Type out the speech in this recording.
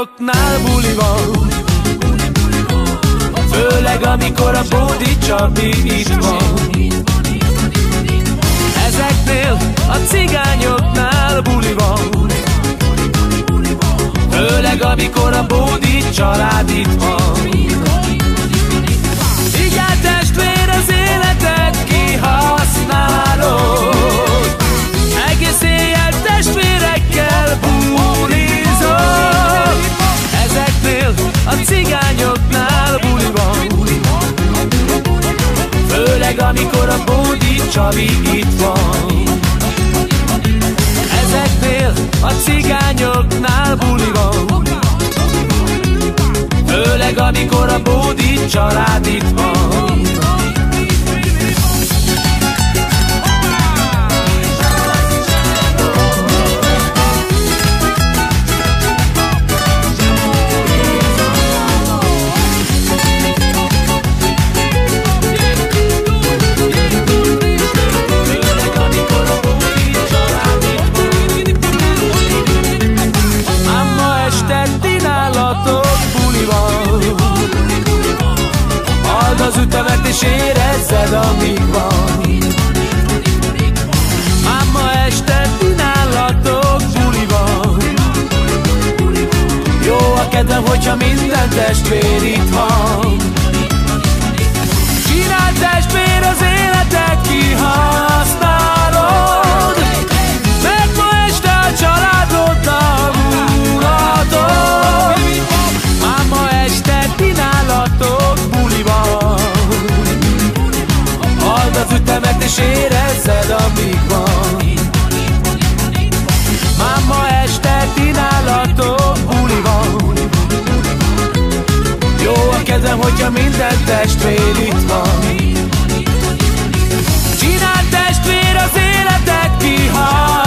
cigányoknál buli van, főleg amikor a Bódi Csabi itt van. Ezeknél a cigányoknál buli van, főleg amikor a Bódi család itt van. Figyelj testvér, az életet kihasználod, egész éjjel testvérekkel bulizol. Ezeknél a cigányoknál buli van, főleg amikor a Bódi Csabi itt van. Ezeknél a cigányoknál buli van, főleg amikor a Bódi család itt van. Az ütemet és érezzed, amíg van. Ám ma este nálatok buli van. Jó a kedvem, hogyha minden testvér itt van. Csináld testvér, az életet kihasználod, mert ma este a családoddal mulatod. Ám ma este nálatok buli van. Halld az ütemet és érezzed, amíg van. Már ma este ti nálatok buli van. Jó a kedvem, hogyha minden testvér itt van. Csináld testvér, az életet kihasználod,